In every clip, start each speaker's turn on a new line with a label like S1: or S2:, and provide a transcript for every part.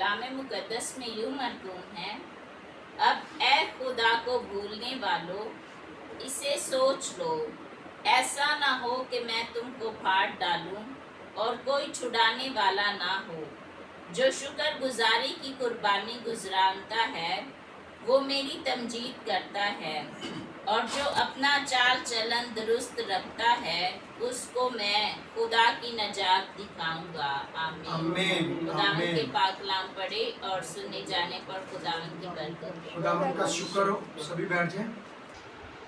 S1: کلام مقدس میں یوں مرقوم ہے، اب اے خدا کو بھولنے والو اسے سوچ لو، ایسا نہ ہو کہ میں تم کو پھاڑ ڈالوں اور کوئی چھڑانے والا نہ ہو۔ جو شکر گزاری کی قربانی گزرانتا ہے وہ میری تمجید کرتا ہے، اور جو اپنا چال چلن درست رکھتا ہے اس کو میں خدا کی نجات دکھاؤں گا۔ آمین۔
S2: آمین۔
S1: خداوند کے پاک کلام پڑھے اور سنے جانے پر خداوند کی برکت۔
S2: خداوند کا شکر ہو، سبھی بیٹھ جائیں۔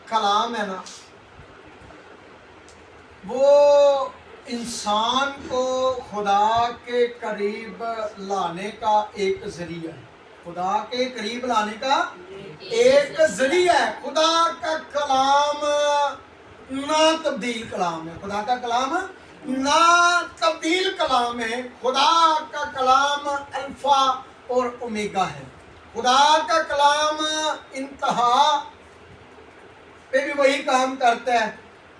S2: کلام ہے نا، وہ انسان کو خدا کے قریب لانے کا ایک ذریعہ ہے، خدا کے قریب لانے کا ایک ذریعہ ہے۔ خدا کا کلام نا تبدیل کلام ہے، خدا کا کلام نا تبدیل کلام ہے۔ خدا کا کلام الفا اور اومیگا ہے۔ خدا کا کلام انتہا پہ بھی وہی کام کرتا ہے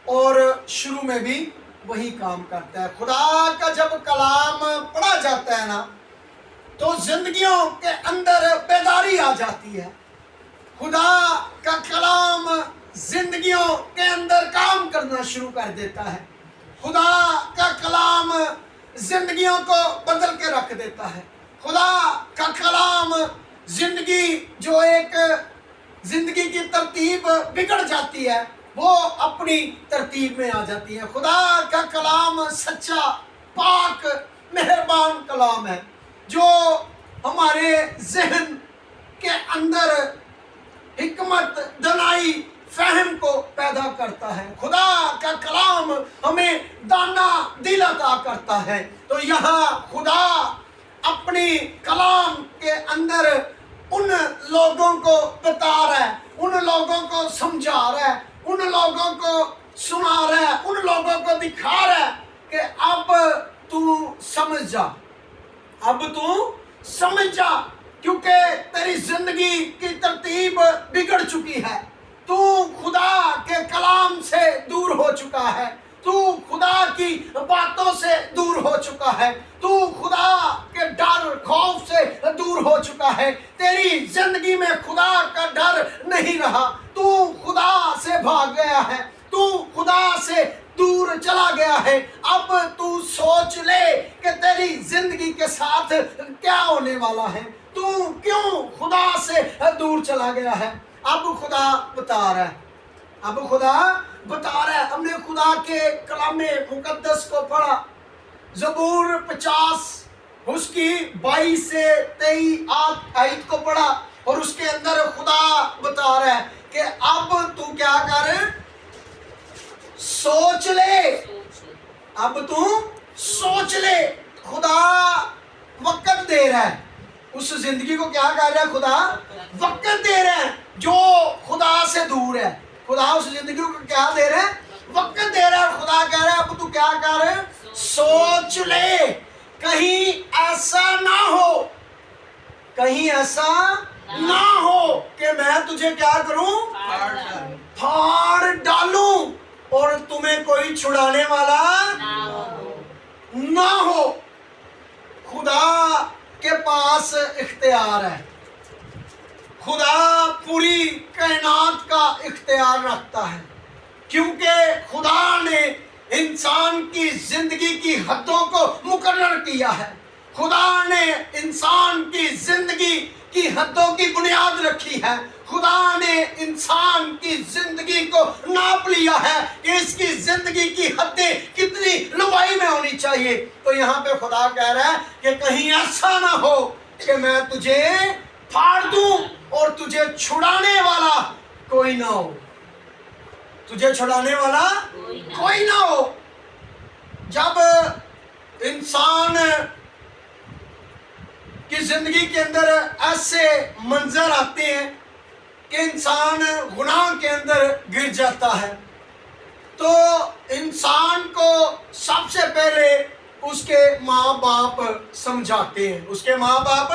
S2: اور شروع میں بھی وہی کام کرتا ہے۔ خدا کا جب کلام پڑھا جاتا ہے نا تو زندگیوں کے اندر بیداری آ جاتی ہے۔ خدا کا کلام زندگیوں کے اندر کام کرنا شروع کر دیتا ہے۔ خدا کا کلام زندگیوں کو بدل کے رکھ دیتا ہے۔ خدا کا کلام زندگی جو ایک زندگی کی ترتیب بگڑ جاتی ہے وہ اپنی ترتیب میں آ جاتی ہے۔ خدا کا کلام سچا، پاک، مہربان کلام ہے جو ہمارے ذہن کے اندر حکمت، دانائی، فہم کو پیدا کرتا ہے۔ خدا کا کلام ہمیں دانا دل عطا کرتا ہے۔ تو یہاں خدا اپنی کلام کے اندر ان لوگوں کو بتا رہا ہے، ان لوگوں کو سمجھا رہا ہے، ان لوگوں کو سنا رہا ہے، ان لوگوں کو دکھا رہا ہے کہ اب تو سمجھ جا، اب تو سمجھ جا، کیونکہ تیری زندگی کی ترتیب بگڑ چکی ہے۔ تو خدا کے کلام سے دور ہو چکا ہے، تو خدا کی باتوں سے دور ہو چکا ہے، تو خدا کے ڈر خوف سے دور ہو چکا ہے۔ تیری زندگی میں خدا کا ڈر نہیں رہا، تو خدا سے بھاگ گیا ہے، تو خدا سے دور چلا گیا ہے۔ اب تو سوچ لے کہ تیری زندگی کے ساتھ کیا ہونے والا ہے، تو کیوں خدا سے دور چلا گیا ہے۔ اب خدا بتا رہا ہے، اب خدا بتا رہا ہے۔ ہم نے خدا کے کلام مقدس کو پڑھا، زبور 50 اس کی 22 سے 23 آیت کو پڑھا، اور اس کے اندر خدا بتا رہا ہے کہ اب تو کیا کر، سوچ لے، اب تو سوچ لے۔ خدا وقت دے رہا ہے، اس زندگی کو کیا کر رہا ہے، خدا وقت دے رہا ہے۔ جو خدا سے دور ہے، خدا اس زندگی کو کیا دے رہا ہے، وقت دے رہا ہے۔ خدا کہہ رہا ہے اب تو کیا کر، سوچ لے، کہیں ایسا نہ ہو، کہیں ایسا نہ ہو کہ میں تجھے کیا کروں، پھاڑ ڈالوں اور تمہیں کوئی چھڑانے والا نہ ہو۔ خدا کے پاس اختیار ہے، خدا پوری کائنات کا اختیار رکھتا ہے، کیونکہ خدا نے انسان کی زندگی کی حدوں کو مقرر کیا ہے۔ خدا نے انسان کی زندگی کی حدوں کی بنیاد رکھی ہے۔ خدا نے انسان کی زندگی کو ناپ لیا ہے کہ اس کی زندگی کی حدیں کتنی لمبائی میں ہونی چاہیے۔ تو یہاں پہ خدا کہہ رہا ہے کہ کہیں ایسا نہ ہو کہ میں تجھے پھاڑ دوں اور تجھے چھڑانے والا کوئی نہ ہو، تجھے چھڑانے والا کوئی نہ ہو۔ جب انسان کی زندگی کے اندر ایسے منظر آتے ہیں کہ انسان گناہ کے اندر گر جاتا ہے، تو انسان کو سب سے پہلے اس کے ماں باپ سمجھاتے ہیں، اس کے ماں باپ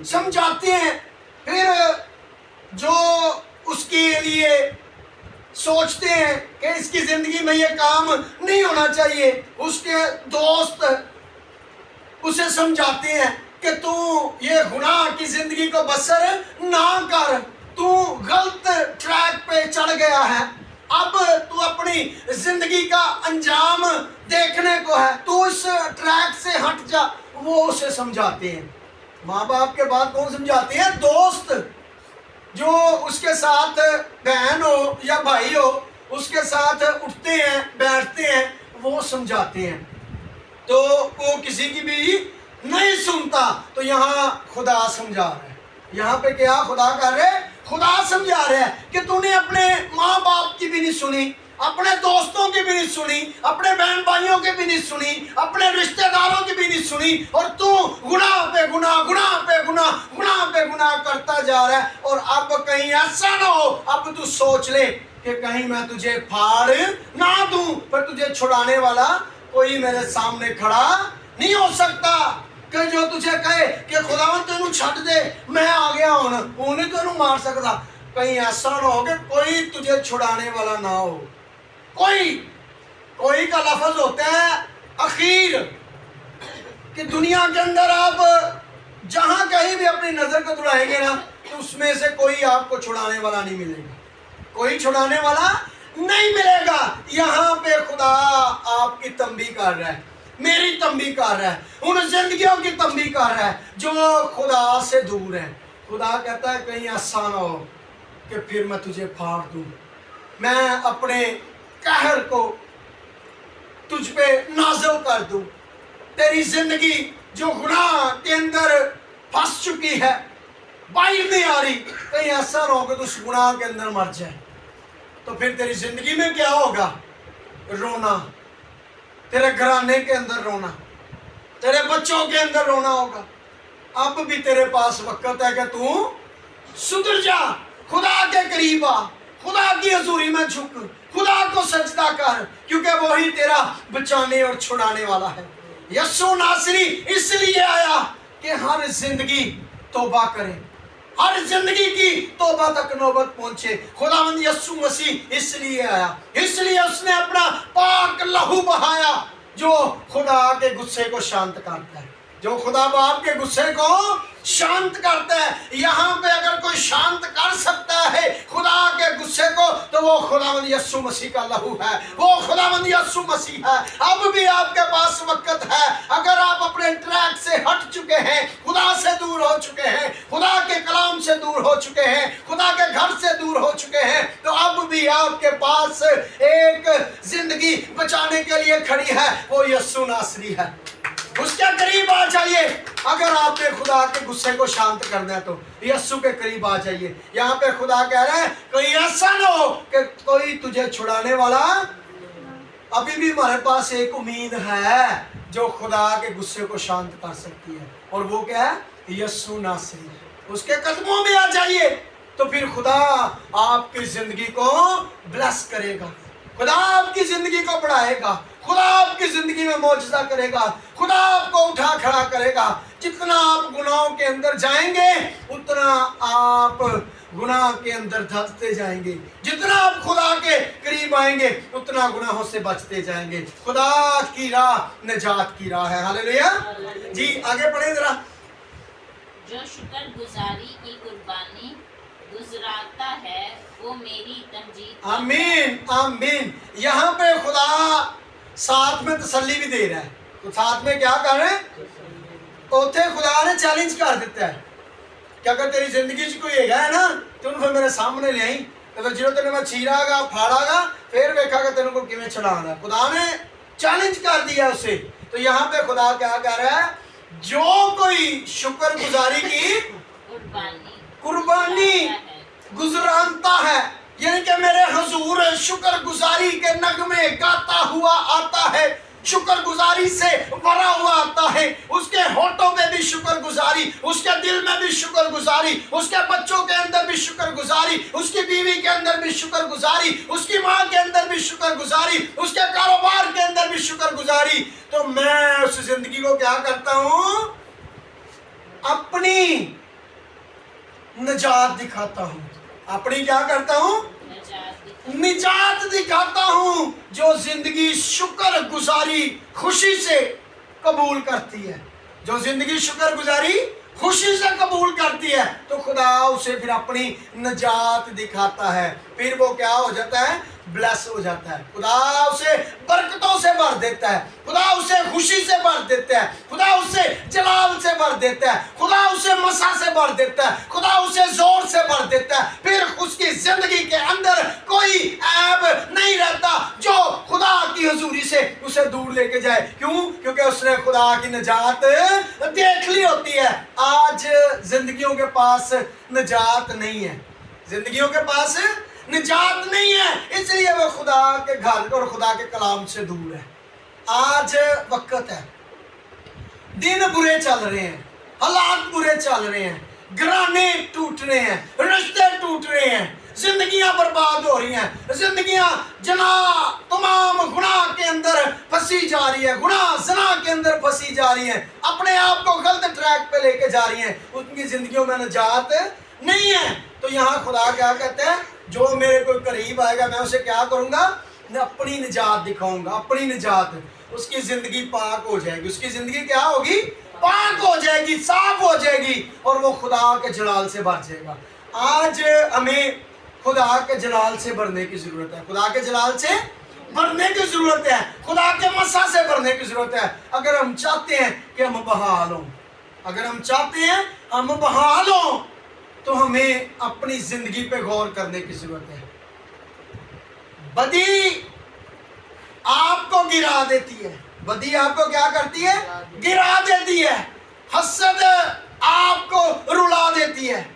S2: سمجھاتے ہیں، پھر جو اس کے لیے سوچتے ہیں کہ اس کی زندگی میں یہ کام نہیں ہونا چاہیے، اس کے دوست اسے سمجھاتے ہیں، کہ تو یہ गुनाह की जिंदगी को बसर ना कर, तू गलत ट्रैक पे चढ़ गया है, अब तू अपनी जिंदगी का अंजाम देखने को है, तू इस ट्रैक से हट जा। वो उसे समझाते हैं। माँ बाप के बाद कौन समझाते हैं? दोस्त, जो उसके साथ बहन हो या भाई हो, उसके साथ उठते हैं बैठते हैं, वो समझाते हैं। तो वो किसी की भी नहीं सुनता। तो यहाँ खुदा समझा रहा है। यहाँ पे क्या खुदा कर रहे? खुदा समझा रहे हैं कि तूने अपने माँ बाप की भी नहीं सुनी, अपने दोस्तों की भी नहीं सुनी, अपने बहन भाइयों की भी नहीं सुनी, अपने रिश्तेदारों की भी नहीं सुनी, और तू गुनाह पे गुनाह, गुनाह पे गुनाह, गुनाह पे गुनाह करता जा रहा है। और अब कहीं ऐसा ना हो, अब तू सोच ले कि कहीं मैं तुझे फाड़ ना दूं, पर तुझे छुड़ाने वाला कोई मेरे सामने खड़ा नहीं हो सकता। कि जो तुझे कहे कि खुदावन तेनू छੱਡ दे, मैं आ गया हूं, वो नहीं तेनू मार सकता। कहीं ऐसा ना हो कि कोई तुझे छुड़ाने वाला ना हो। कोई का लफ्ज होता है अखीर, कि दुनिया के अंदर आप जहां कहीं भी अपनी नजर को दौड़ाएंगे ना, तो उसमें से कोई आपको छुड़ाने वाला नहीं मिलेगा, कोई छुड़ाने वाला नहीं मिलेगा। यहाँ पे खुदा आपकी तंबीह कर रहा है, मेरी तंबीह कर रहा है, उन जिंदगियों की तंबीह कर रहा है जो खुदा से दूर है। खुदा कहता है कहीं ऐसा ना हो कि फिर मैं तुझे फाड़ दूं, मैं अपने कहर को तुझ पे नाज़िल कर दूं। तेरी जिंदगी जो गुनाह के अंदर फंस चुकी है, बाहर नहीं आ रही, कहीं ऐसा ना हो कि तू उस गुनाह के अंदर मर जाए। तो फिर तेरी जिंदगी में क्या होगा? रोना, तेरे घराने के अंदर रोना, तेरे बच्चों के अंदर रोना होगा। अब भी तेरे पास वक्त है कि तू सुधर जा, खुदा के करीब आ, खुदा की हजूरी में झुक, खुदा को सजदा कर, क्योंकि वही तेरा बचाने और छुड़ाने वाला है। यीशु नासरी इसलिए आया कि हर जिंदगी तौबा करे, हर जिंदगी की तौबा तक नौबत पहुंचे। खुदावंद यीशु मसीह इसलिए आया, इसलिए उसने अपना पाक लहू बहाया, जो खुदा के गुस्से को शांत करता है, जो खुदा बाप के गुस्से को शांत करता है। यहाँ पे अगर कोई शांत कर सकता है खुदा के गुस्से को, तो वो खुदावंद यीशु मसीह का लहू है, वो खुदावंद यीशु मसीह है। अब भी आपके पास वक्त है, अगर आप अपने ट्रैक से हट चुके हैं, खुदा से दूर हो चुके हैं, खुदा के कलाम से दूर हो चुके हैं, खुदा के घर से दूर हो चुके हैं, तो अब भी आपके पास एक जिंदगी बचाने के लिए खड़ी है, वो यीशु नासरी है। उसके करीब आ जाइए। अगर आपने खुदा के गुस्से को शांत करना है तो यीशु के करीब आ जाइए। यहाँ पे खुदा कह रहा है कहीं ऐसा ना हो कि कोई तुझे छुड़ाने वाला। अभी भी हमारे पास एक उम्मीद है जो खुदा के गुस्से को शांत कर सकती है, और वो क्या है? यीशु नासरी। उसके कदमों में आ जाइए, तो फिर खुदा आपकी जिंदगी को ब्लेस करेगा, खुदा आपकी जिंदगी को बढ़ाएगा, खुदा आपकी जिंदगी में मौजूदा करेगा, खुदा आपको उठा खड़ा करेगा। जितना आप गुनाहों के अंदर जाएंगे, उतना आप गुनाह के अंदर धंसते जाएंगे। जितना आप खुदा के करीब आएंगे, उतना गुनाहों से बचते जाएंगे। खुदा की राह निजात की राह है। हालेलुया जी। आगे पढ़े जरा।
S1: जो शुक्रगुजारी की कुर्बानी गुजराता है, वो मेरी तमजीद।
S2: आमीन आमीन। यहाँ पे खुदा साथ में तसल्ली भी दे रहा है। तो साथ में क्या कर रहे हैं? उथे खुदा ने चैलेंज कर देता है कि अगर तेरी जिंदगी च कोई है ना, तो फिर मेरे सामने ले आई, तो फिर जो तेने मैं चीरागा फाड़ागा, फिर वेखागा तेरे को किवें छुड़ाना। खुदा ने चैलेंज कर दिया उसे। तो यहाँ पे खुदा क्या कह रहा है? जो कोई शुक्रगुजारी की कुर्बानी गुजरानता है, यानी कि मेरे हुजूर शुक्रगुजारी के नगमे गाता हुआ आता है, शुक्रगुजारी से भरा हुआ आता है। उसके होठों में भी शुक्रगुजारी, उसके दिल में भी शुक्रगुजारी, उसके बच्चों के अंदर भी शुक्रगुजारी, उसकी बीवी के अंदर भी शुक्रगुजारी, उसकी माँ के अंदर भी शुक्रगुजारी, उसके कारोबार के अंदर भी शुक्रगुजारी। तो मैं उस जिंदगी को क्या करता हूँ? अपनी निजात दिखाता हूँ। अपनी क्या करता हूँ? निजात दिखाता हूँ। जो जिंदगी शुक्र गुजारी खुशी से कबूल करती है, जो जिंदगी शुक्रगुजारी खुशी से कबूल करती है, तो खुदा उसे फिर अपनी निजात दिखाता है। फिर वो क्या हो जाता है? ब्लेस हो जाता है। खुदा उसे बरकतों से भर देता है, खुदा उसे खुशी से भर देता है, खुदा उसे जलाल से भर देता है, खुदा उसे मसा से भर देता है, खुदा उसे जोर से भर देता है। फिर उसकी जिंदगी के अंदर कोई ऐब नहीं रहता जो खुदा की हुजूरी से उसे दूर लेके जाए। क्यों? क्योंकि उसने खुदा की निजात देख ली होती है। आज जिंदगियों के पास निजात नहीं है, जिंदगियों के पास निजात नहीं है, इसलिए वो खुदा के घर और खुदा के कलाम से दूर है। आज वक्त है, दिन बुरे चल रहे हैं, हालात बुरे चल रहे हैं, घराने टूट रहे हैं, रिश्ते टूट रहे हैं, जिंदगियां बर्बाद हो रही हैं, जिंदगियां जना तमाम गुनाह के अंदर फंसी जा रही है, गुनाह जना के अंदर फंसी जा रही है, अपने आप को गलत ट्रैक पे लेके जा रही हैं, उनकी जिंदगियों में निजात नहीं है। तो यहाँ खुदा क्या कहते हैं? जो मेरे को करीब आएगा मैं उसे क्या करूंगा? मैं अपनी निजात दिखाऊंगा, अपनी निजात। उसकी जिंदगी पाक हो जाएगी, उसकी जिंदगी क्या होगी? पाक हो जाएगी, साफ हो जाएगी, और वो खुदा के जलाल से भर जाएगा। आज हमें खुदा के जलाल से भरने की जरूरत है, खुदा के जलाल से भरने की जरूरत है, खुदा के मसा से भरने की जरूरत है। अगर हम चाहते हैं कि हम बहाल हों, अगर हम चाहते हैं हम बहाल हों, तो हमें अपनी जिंदगी पे गौर करने की जरूरत है। बदी आपको गिरा देती है, बदी आपको क्या करती है? गिरा देती है। हसद आपको रुला देती है।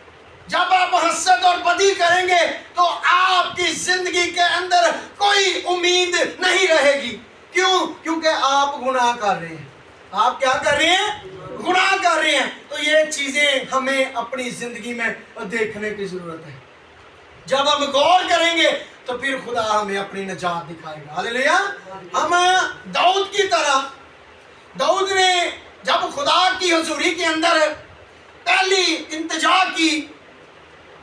S2: जब आप हसद और बदी करेंगे तो आपकी जिंदगी के अंदर कोई उम्मीद नहीं रहेगी। क्यों? क्योंकि आप गुनाह कर रहे हैं। आप क्या कर रहे हैं? गुनाह कर रहे हैं। तो ये चीजें हमें अपनी जिंदगी में देखने की जरूरत है। जब हम गौर करेंगे तो फिर खुदा हमें अपनी निजात दिखाएगा। हालेलुया। हम दाऊद की तरह, दाऊद ने जब खुदा की हुजूरी के अंदर पहली इंतजा की,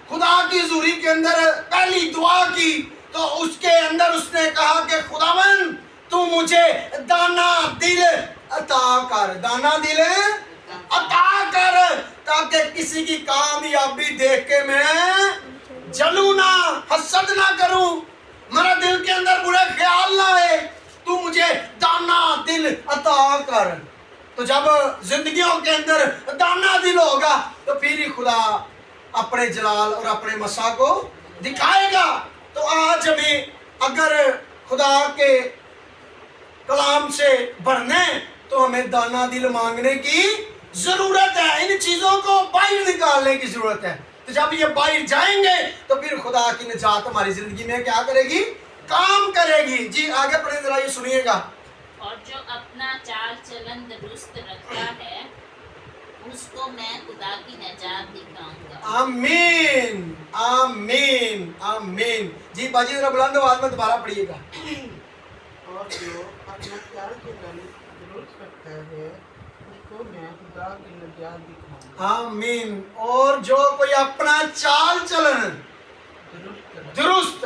S2: खुदा की हुजूरी के अंदर पहली दुआ की, तो उसके अंदर उसने कहा कि खुदावन तू मुझे दाना दिल अता कर, दाना दिल अता कर, ताकि किसी की कामयाबी देख के मैं जलूं ना, हसद ना करूं, मेरा दिल के अंदर बुरे ख्याल ना आए, तू मुझे दाना दिल अता कर। तो जब जिंदगियों के अंदर दाना दिल होगा तो फिर ही खुदा अपने जलाल और अपने मसा को दिखाएगा। तो आज हमें अगर खुदा के कलाम से भरने तो हमें दाना दिल मांगने की जरूरत है, इन चीजों को बाहर निकालने की जरूरत है। तो जब ये बाहर जाएंगे तो फिर खुदा की निजात हमारी जिंदगी में क्या करेगी? काम करेगी। जी आगे पढ़े जरा, ये सुनिएगा।
S1: और जो अपना चाल चलन दुरुस्त रखता है उसको मैं खुदा की निजात दिखाऊंगा।
S2: आमीन, आमीन, आमीन। जी बाजी जरा बुलंद आवाज में दोबारा पढ़िएगा।
S3: और जो अपना चाल चलन दुरुस्त रखता है उसको मैं खुदा की निजात दिखाऊंगा।
S2: आमीन। और जो कोई अपना चाल चलन दुरुस्त,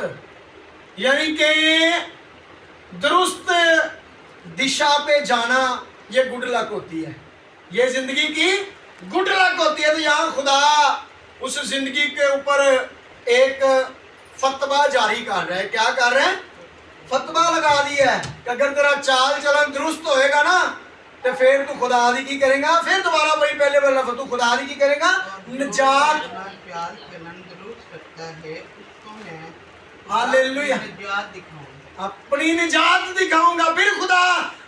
S2: यानी कि दुरुस्त दिशा पे जाना, ये गुड लक होती है, ये जिंदगी की गुड लक होती है। तो यहाँ खुदा उस जिंदगी के ऊपर एक फतवा जारी कर रहा है। क्या कर रहे हैं? फतवा लगा दिया है कि अगर तेरा चाल चलन दुरुस्त होएगा ना तो फिर तू खुदादी की करेगा। फिर दोबारा वही पहले वाला, तू खुदादी की करेगा, निजात।
S3: चाल चलन दुरुस्त रखता है उसको मैं
S2: हालेलुया,
S3: निजात दिखाऊंगा।
S2: अपनी निजात दिखाऊंगा। फिर खुदा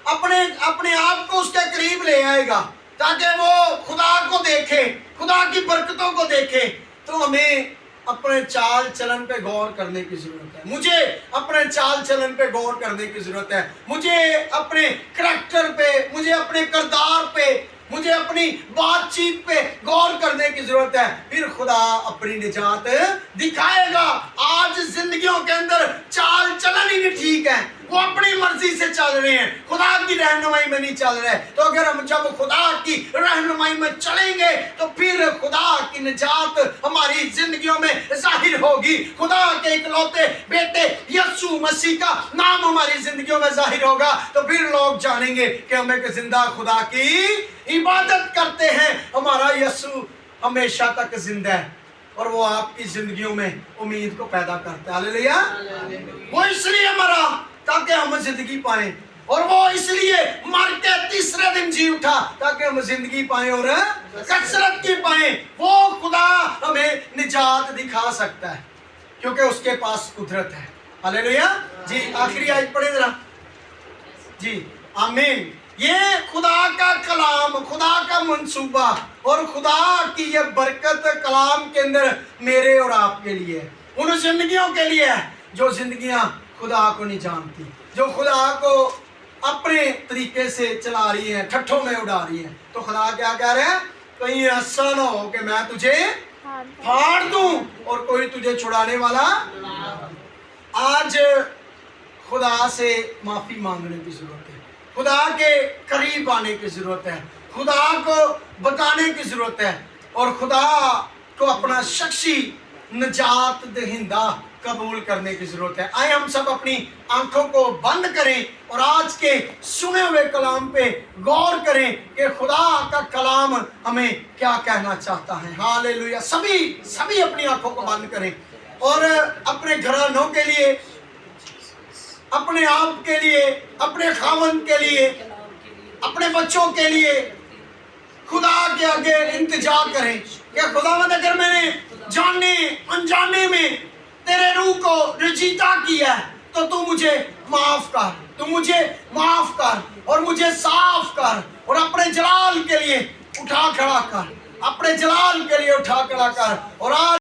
S2: अपने आप को उसके करीब ले आएगा ताकि वो खुदा को देखे, खुदा की बरकतों को देखे। तो हमें अपने चाल चलन पे गौर करने की जरूरत है। मुझे अपने चाल चलन पे गौर करने की जरूरत है। मुझे अपने करैक्टर पे, मुझे अपने किरदार पे, मुझे अपनी बातचीत पे غور کرنے کی ضرورت ہے، پھر خدا اپنی نجات دکھائے گا۔ آج زندگیوں کے اندر چال چلن ہی نہیں ٹھیک ہے، وہ اپنی مرضی سے چل رہے ہیں، خدا کی رہنمائی میں نہیں چل رہے۔ تو اگر ہم جب خدا کی رہنمائی میں چلیں گے تو پھر خدا کی نجات ہماری زندگیوں میں ظاہر ہوگی، خدا کے اکلوتے بیٹے یسوع مسیح کا نام ہماری زندگیوں میں ظاہر ہوگا، تو پھر لوگ جانیں گے کہ ہم ایک زندہ خدا کی عبادت کرتے ہیں، ہمارا یسوع ہمیشہ تک زندہ ہے اور وہ آپ کی زندگیوں میں امید کو پیدا کرتا ہے۔ ہاللیلویا۔ وہ اس لیے مرا تاکہ ہم زندگی پائیں، اور وہ اس لیے مر کے تیسرے دن جی اٹھا تاکہ ہم زندگی پائیں اور کثرت کی پائیں۔ وہ خدا ہمیں نجات دکھا سکتا ہے کیونکہ اس کے پاس قدرت ہے۔ ہاللیلویا۔ جی آخری آیت پڑھیں ذرا۔ جی آمین۔ یہ خدا کا کلام، خدا کا منصوبہ اور خدا کی یہ برکت کلام کے اندر میرے اور آپ کے لیے، ان زندگیوں کے لیے ہے جو زندگیاں خدا کو نہیں جانتی، جو خدا کو اپنے طریقے سے چلا رہی ہیں، ٹھٹھوں میں اڑا رہی ہیں۔ تو خدا کیا کہہ رہے ہیں؟ کہیں ایسا نہ ہو کہ میں تجھے پھاڑ دوں اور کوئی تجھے چھڑانے والا۔ آج خدا سے معافی مانگنے کی ضرورت ہے، خدا کے قریب آنے کی ضرورت ہے، خدا کو بتانے کی ضرورت ہے اور خدا کو اپنا شخصی نجات دہندہ قبول کرنے کی ضرورت ہے۔ آئے ہم سب اپنی آنکھوں کو بند کریں اور آج کے سنے ہوئے کلام پہ غور کریں کہ خدا کا کلام ہمیں کیا کہنا چاہتا ہے۔ ہاللیلویا۔ سبھی اپنی آنکھوں کو بند کریں اور اپنے گھرانوں کے لیے، اپنے آپ کے لیے، اپنے خاوند کے لیے، اپنے بچوں کے لیے خدا کے آگے التجا کریں کہ خداوند اگر میں نے جانے انجانے میں تیرے روح کو رجیتا کیا ہے تو تو مجھے معاف کر، تو مجھے معاف کر اور مجھے صاف کر اور اپنے جلال کے لیے اٹھا کھڑا کر، اپنے جلال کے لیے اٹھا کھڑا کر۔ اور آج